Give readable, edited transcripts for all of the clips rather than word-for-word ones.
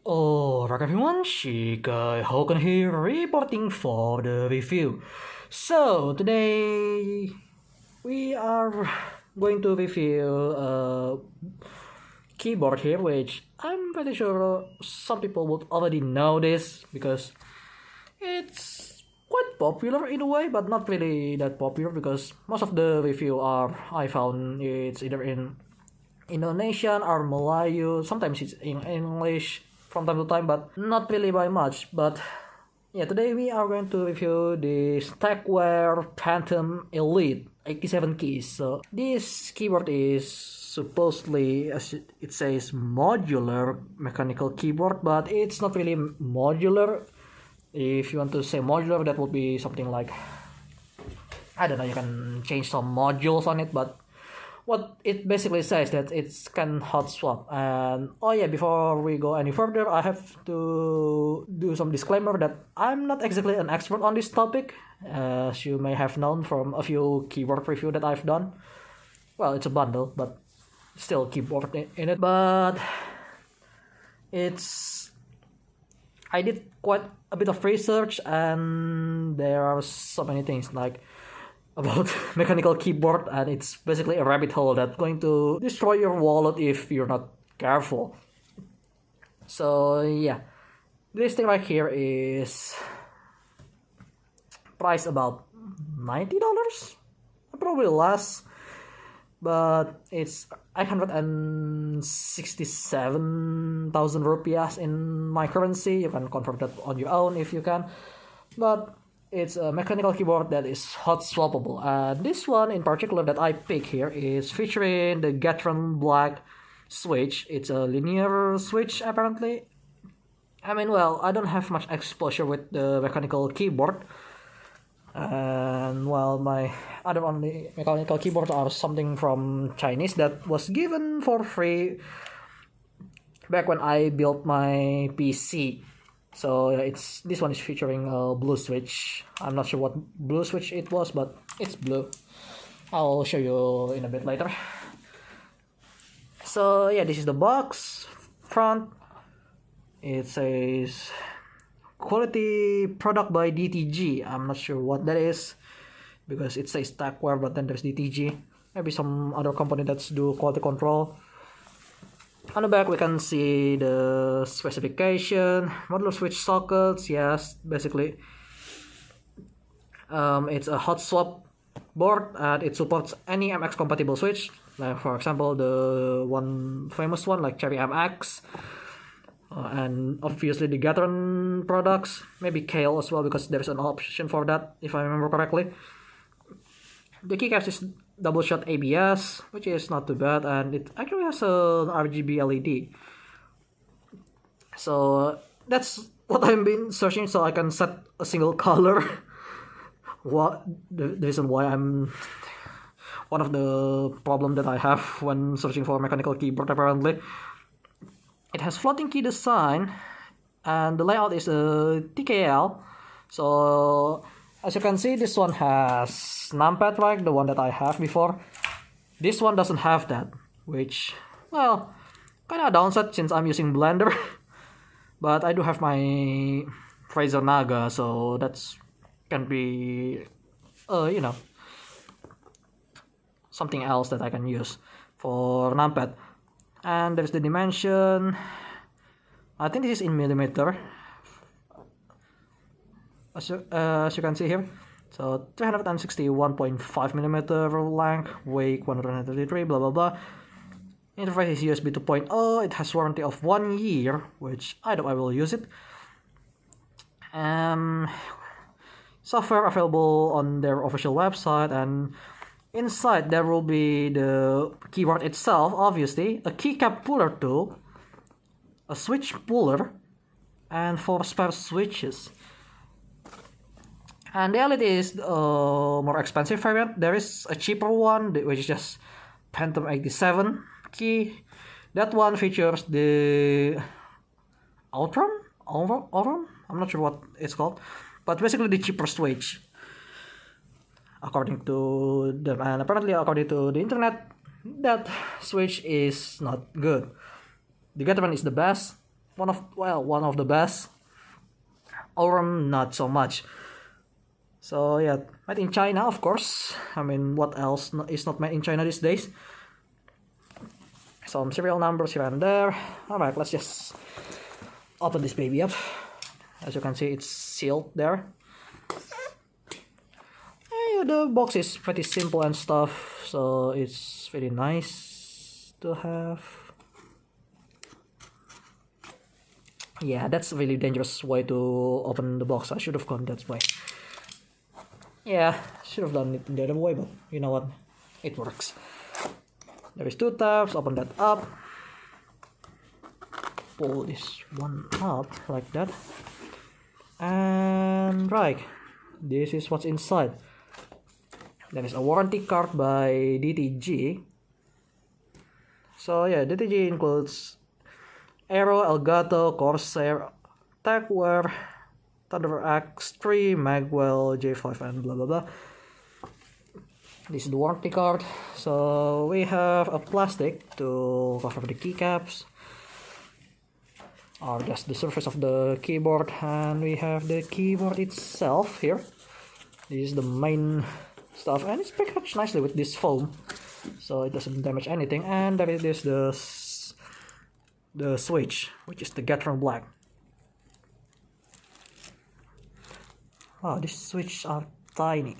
Alright everyone, Shikai Hokan here, reporting for the review. So, today we are going to review a keyboard here, which I'm pretty sure some people would already know this because it's quite popular in a way, but not really that popular because most of the review I found it's either in Indonesian or Malayu, sometimes it's in English from time to time, but not really by much. But yeah, today we are going to review the Tecware Phantom Elite 87 keys. So this keyboard is supposedly, as it says, modular mechanical keyboard, but it's not really modular. If you want to say modular, that would be something like, I don't know, you can change some modules on it, but what it basically says that it can hot swap. And oh yeah, before we go any further, I have to do some disclaimer that I'm not exactly an expert on this topic, as you may have known from a few keyboard review that I've done. Well, it's a bundle, but still keyboard in it. But it's I did quite a bit of research, and there are so many things like about mechanical keyboard, and it's basically a rabbit hole that's going to destroy your wallet if you're not careful. So yeah, this thing right here is priced about $90, probably less, but it's 867,000 rupiahs in my currency. You can convert that on your own if you can, but it's a mechanical keyboard that is hot swappable. And this one in particular that I pick here is featuring the Gatron Black switch. It's a linear switch apparently. I mean, well, I don't have much exposure with the mechanical keyboard. And well, my other only mechanical keyboards are something from Chinese that was given for free back when I built my PC. So it's this one is featuring a blue switch. I'm not sure what blue switch it was, but it's blue. I'll show you in a bit later. So yeah, this is the box front. It says quality product by DTG. I'm not sure what that is because it says Tecware, but then there's DTG. Maybe some other company that's do quality control. On the back we can see the specification, modular switch sockets. Yes, basically it's a hot swap board and it supports any MX compatible switch, like for example the one famous one like Cherry MX, and obviously the Gatron products, maybe Kale as well because there's an option for that if I remember correctly. The keycaps is double shot ABS, which is not too bad, and it actually has an RGB LED. So that's what I've been searching, so I can set a single color. What the reason why I'm one of the problem that I have when searching for a mechanical keyboard apparently. It has floating key design, and the layout is a TKL. So as you can see, this one has numpad, right? The one that I have before. This one doesn't have that, which, well, kind of downside since I'm using Blender. But I do have my Fraser Naga, so that's can be, you know, something else that I can use for numpad. And there's the dimension. I think this is in millimeter. As you can see here, so 361.5 millimeter length, weight 133, blah blah blah. Interface is USB 2.0. It has warranty of 1 year, which I doubt I will use it. Software available on their official website, and inside there will be the keyboard itself, obviously, a keycap puller tool, a switch puller, and 4 spare switches. And the LED is more expensive variant. There is a cheaper one, which is just Phantom 87 key. That one features the Outrum? I'm not sure what it's called, but basically the cheaper switch, according to them. And apparently, according to the internet, that switch is not good. The Gatron is the best, one of the best, or not so much. So yeah, made in China, of course. I mean, what else is not made in China these days? Some serial numbers here and there. Alright, let's just open this baby up. As you can see, it's sealed there. Yeah, the box is pretty simple and stuff, so it's very nice to have. Yeah, that's a really dangerous way to open the box. I should have gone that way. Yeah, should have done it the other way, but you know what? It works. There is 2 tabs, open that up. Pull this one up like that. And right, this is what's inside. There is a warranty card by DTG. So yeah, DTG includes Aero, Elgato, Corsair, Tecware, Thunder X3, Magwell, J5, and blah blah blah. This is the warranty card. So we have a plastic to cover the keycaps, or just the surface of the keyboard, and we have the keyboard itself here. This is the main stuff, and it's packaged nicely with this foam, so it doesn't damage anything. And there is the switch, which is the get from black. Oh, these switches are tiny.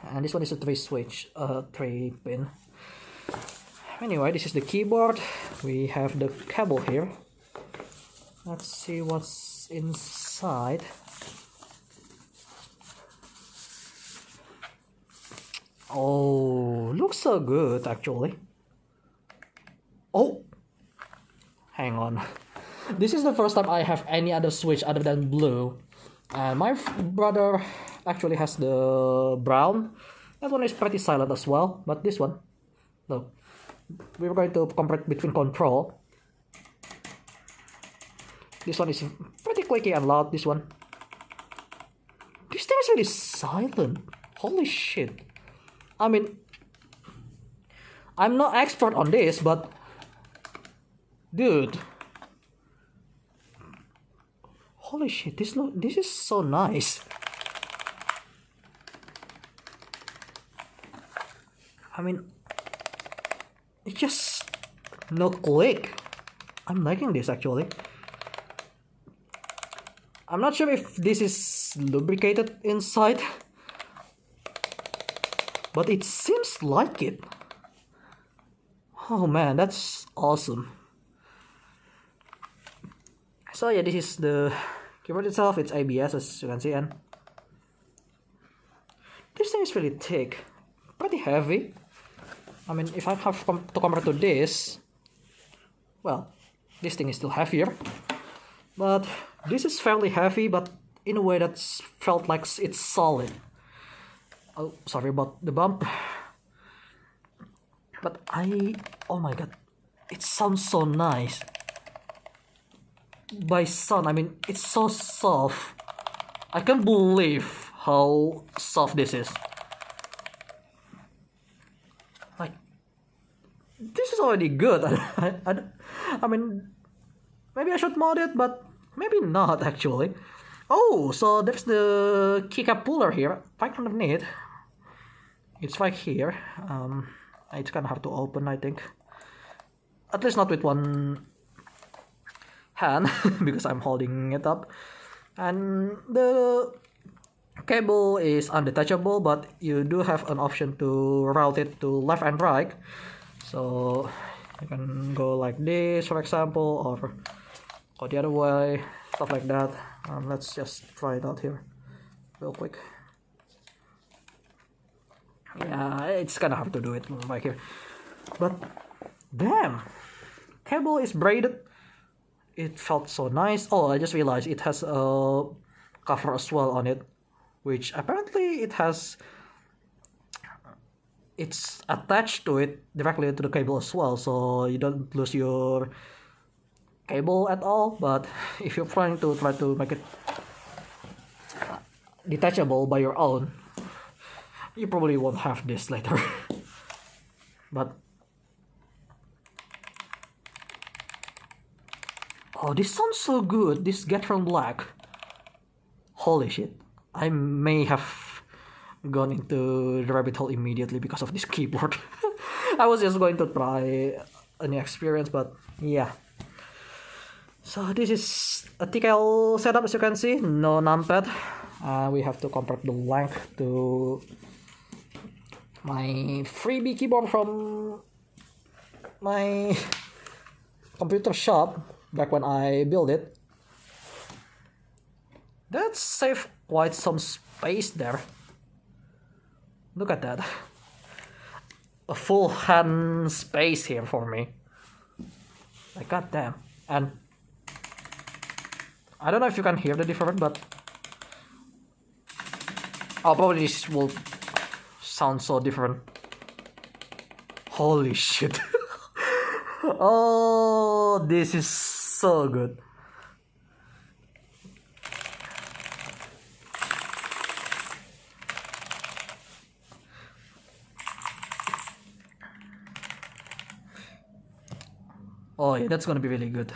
And this one is a 3 switch, 3 pin. Anyway, this is the keyboard. We have the cable here. Let's see what's inside. Oh, looks so good actually. Oh, hang on. This is the first time I have any other switch other than blue. And my brother actually has the brown. That one is pretty silent as well, but this one, look, we were going to compare it between control. This one is pretty clicky and loud. This one, this thing is really silent. Holy shit. I mean, I'm not expert on this, but dude, holy shit, this is so nice. I mean, it's just no click. I'm liking this actually. I'm not sure if this is lubricated inside, but it seems like it. Oh man, that's awesome. So yeah, this is the keyboard itself. It's ABS, as you can see, and this thing is really thick, pretty heavy. I mean, if I have to compare to this, well, this thing is still heavier, but this is fairly heavy, but in a way that's felt like it's solid. Oh, sorry about the bump. But oh my god, it sounds so nice. By sound, I mean, it's so soft. I can't believe how soft this is. Like, this is already good. I mean, maybe I should mod it, but maybe not actually. Oh, so there's the keycap puller here, right underneath. It's right here. It's kind of hard to open, I think. At least not with one hand, because I'm holding it up. And the cable is undetachable, but you do have an option to route it to left and right. So you can go like this, for example, or go the other way, stuff like that. Let's just try it out here real quick. Yeah, it's kind of hard to do it right here, but damn, cable is braided. It felt so nice. Oh, I just realized it has a cover as well on it, which apparently it's attached to it directly to the cable as well, so you don't lose your cable at all. But if you're trying to make it detachable by your own, you probably won't have this later. But Oh, this sounds so good. This Get From Black. Holy shit. I may have gone into the rabbit hole immediately because of this keyboard. I was just going to try a new experience, but yeah. So this is a TKL setup, as you can see. No numpad. We have to convert the length to my freebie keyboard from my computer shop back when I built it. That saved quite some space there. Look at that. A full hand space here for me. Like goddamn. And I don't know if you can hear the difference, but probably this will sound so different. Holy shit. Oh, this is so good. Oh yeah, that's gonna be really good.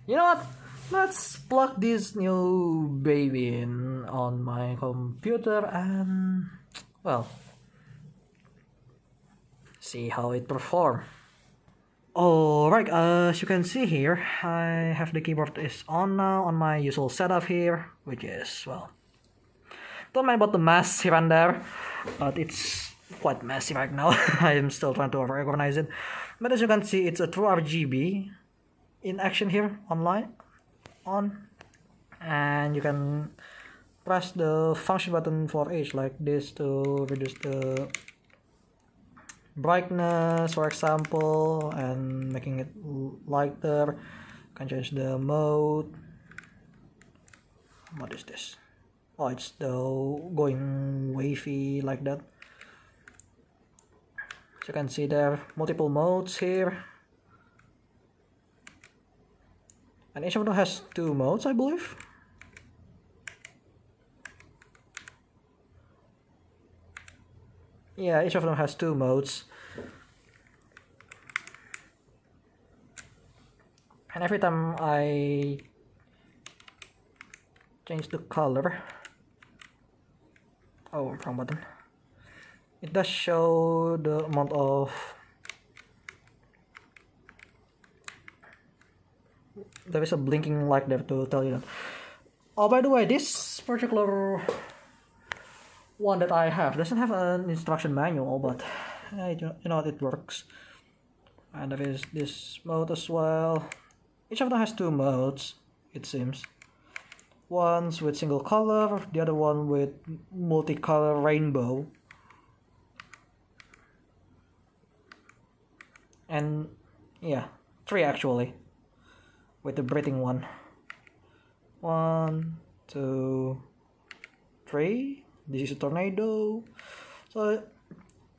You know what? Let's plug this new baby in on my computer and, well, see how it performs. Alright, as you can see here, I have the keyboard is on now on my usual setup here, which is, well, don't mind about the mess here and there, but it's quite messy right now. I am still trying to organize it. But as you can see, it's a true RGB in action here on, and you can press the function button for each, like this, to reduce the brightness, for example, and making it lighter. You can change the mode. What is this? Oh, it's the going wavy like that. So you can see there multiple modes here, and each of them has 2 modes, I believe. Yeah, each of them has 2 modes. And every time I change the color, oh, wrong button, it does show the amount of, there is a blinking light there to tell you that. Oh, by the way, this particular one that I have doesn't have an instruction manual, but you know it works. And there is this mode as well. Each of them has 2 modes, it seems. One's with single color, the other one with multicolor rainbow. And yeah, 3 actually, with the breathing one. 1, 2, 3. This is a tornado. So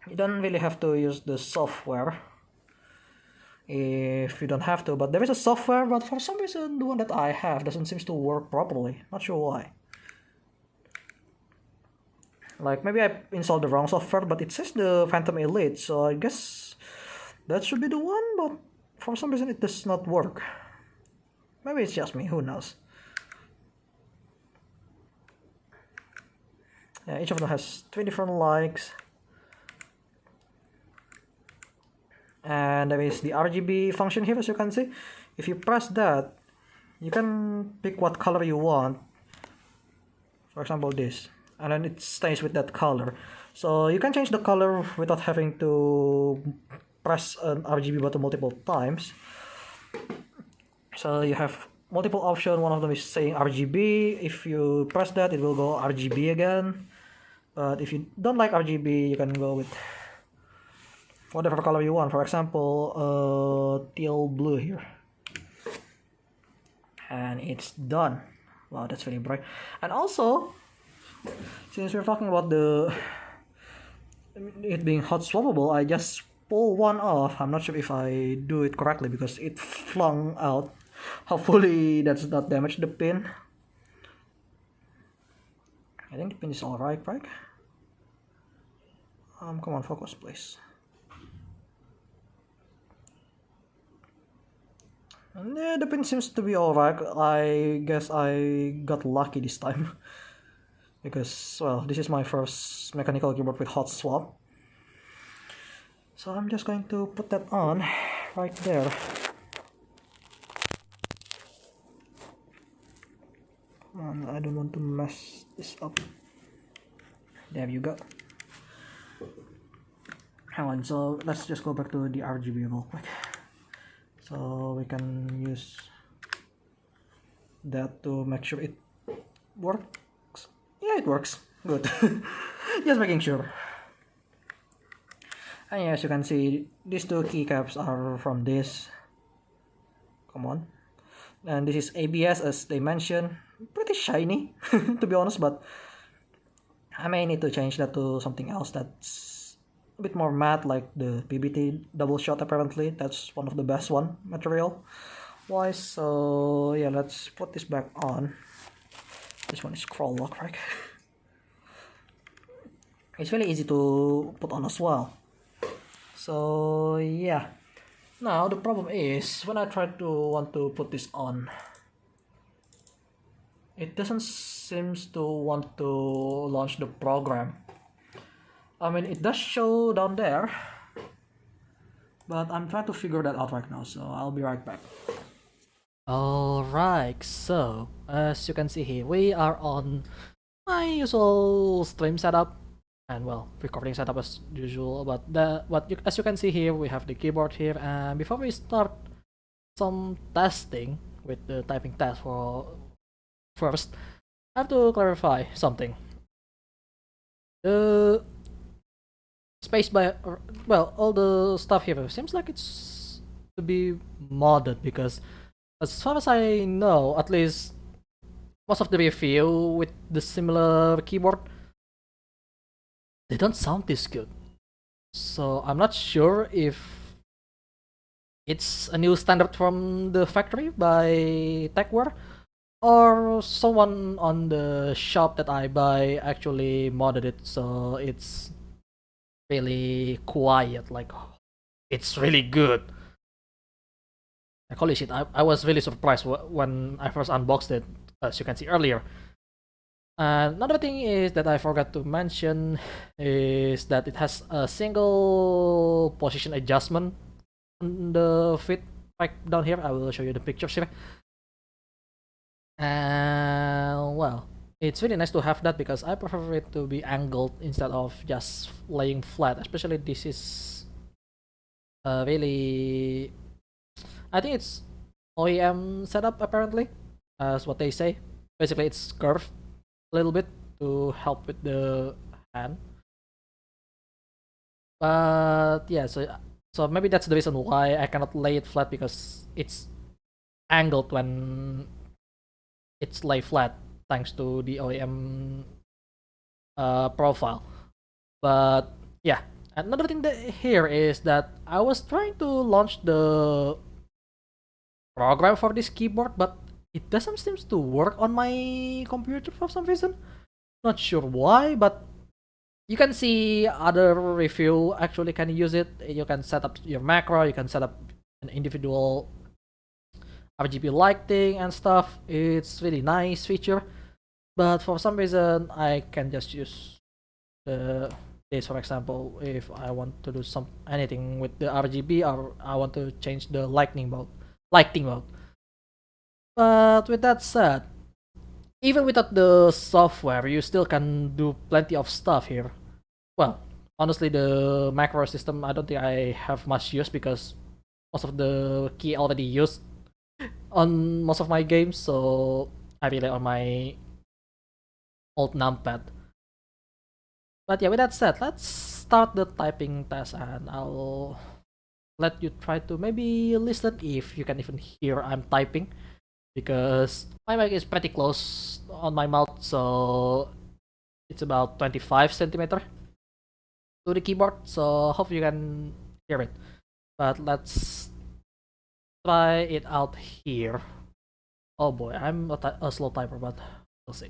you don't really have to use the software if you don't have to, but there is a software, but for some reason the one that I have doesn't seem to work properly. Not sure why. Like, maybe I installed the wrong software, but it says the Phantom Elite, so I guess that should be the one, but for some reason it does not work. Maybe it's just me, who knows. Yeah, each of them has 3 different likes. And there is the RGB function here, as you can see. If you press that, you can pick what color you want. For example, this. And then it stays with that color. So you can change the color without having to press an RGB button multiple times. So you have multiple options. One of them is saying RGB. If you press that, it will go RGB again. But if you don't like RGB, you can go with whatever color you want. For example, teal blue here. And it's done. Wow, that's really bright. And also, since we're talking about it being hot swappable, I just pull one off. I'm not sure if I do it correctly because it flung out. Hopefully that's not damaged the pin. I think the pin is alright, right? Come on, focus, please. Yeah, the pin seems to be alright. I guess I got lucky this time. Because, well, this is my first mechanical keyboard with hot swap. So I'm just going to put that on right there. And I don't want to mess this up. There you go. Hang on, so let's just go back to the RGB real quick. So we can use that to make sure it works. Yeah, it works. Good. Just making sure. And yeah, as you can see, these two keycaps are from this. Come on. And this is ABS, as they mentioned. Pretty shiny, to be honest, but I may need to change that to something else that's a bit more matte, like the PBT double shot. Apparently that's one of the best one material wise. So yeah, let's put this back on. This one is scroll lock, right? It's really easy to put on as well. So yeah, now the problem is when I try to want to put this on, it doesn't seems to want to launch the program. I mean, it does show down there, but I'm trying to figure that out right now, so I'll be right back. Alright, so as you can see here, we are on my usual stream setup and, well, recording setup as usual. But as you can see here, we have the keyboard here, and before we start some testing with the typing test for first, I have to clarify something. The space by, well, all the stuff here seems like it's to be modded, because as far as I know, at least most of the review with the similar keyboard, they don't sound this good. So I'm not sure if it's a new standard from the factory by Tecware, or someone on the shop that I buy actually modded it, so it's really quiet, like it's really good. Like, holy shit, I was really surprised when I first unboxed it, as you can see earlier. Another thing is that I forgot to mention is that it has a single position adjustment on the feet right down here. I will show you the pictures here. And, well, it's really nice to have that, because I prefer it to be angled instead of just laying flat. Especially this is really, I think it's OEM setup apparently, as what they say. Basically, it's curved a little bit to help with the hand. But yeah, so maybe that's the reason why I cannot lay it flat, because it's angled when it's lay flat thanks to the OEM profile. But yeah, another thing that here is that I was trying to launch the program for this keyboard, but it doesn't seem to work on my computer for some reason. Not sure why, but you can see other review actually can use it. You can set up your macro, you can set up an individual RGB lighting and stuff. It's really nice feature, but for some reason I can just use this, for example, if I want to do anything with the RGB, or I want to change the lighting mode. But with that said, even without the software, you still can do plenty of stuff here. Well, honestly, the macro system, I don't think I have much use, because most of the key already used on most of my games, so I rely on my old numpad. But yeah, with that said, let's start the typing test, and I'll let you try to maybe listen if you can even hear I'm typing, because my mic is pretty close on my mouth, so it's about 25 centimeter to the keyboard, so hope you can hear it. But let's try it out here. Oh boy, I'm a slow typer, but we'll see.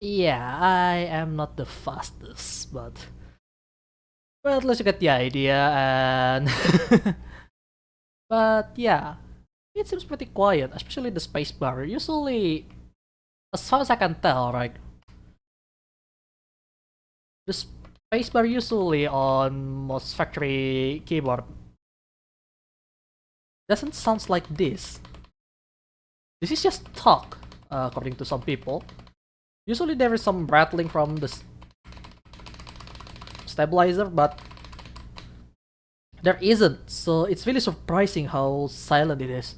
Yeah, I am not the fastest, but let's get the idea. And but yeah, it seems pretty quiet, especially the spacebar. Usually, as far as I can tell, right, the spacebar usually on most factory keyboard doesn't sound like this. This is just talk, according to some people. Usually there is some rattling from the stabilizer, but there isn't. So it's really surprising how silent it is.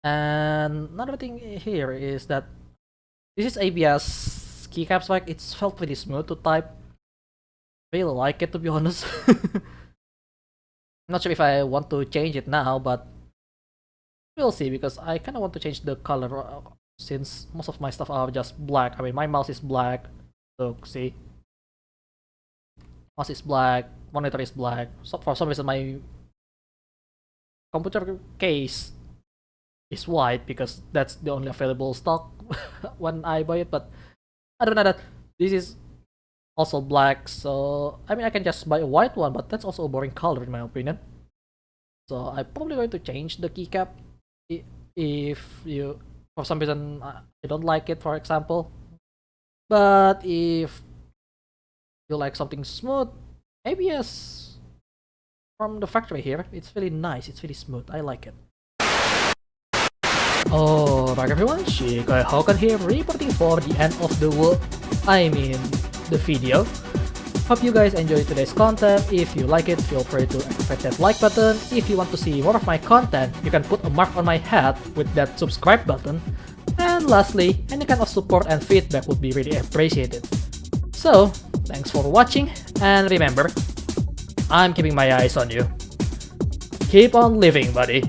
And another thing here is that this is ABS keycaps, like it's felt pretty smooth to type. Really like it, to be honest. I'm not sure if I want to change it now, but we'll see, because I kind of want to change the color since most of my stuff are just black. I mean, my mouse is black. Look, see? Mouse is black, monitor is black. So for some reason, my computer case is white because that's the only available stock when I buy it. But I don't know that this is also black, so I mean I can just buy a white one, but that's also a boring color in my opinion. So I'm probably going to change the keycap if you, for some reason, I don't like it, for example. But if you like something smooth, maybe yes, from the factory here, it's really nice, it's really smooth, I like it. Alright everyone, Shikai Hokan here, reporting for the end of the world, I mean the video. Hope you guys enjoyed today's content. If you like it, feel free to activate that like button. If you want to see more of my content, you can put a mark on my head with that subscribe button. And lastly, any kind of support and feedback would be really appreciated. So, thanks for watching, and remember, I'm keeping my eyes on you. Keep on living, buddy.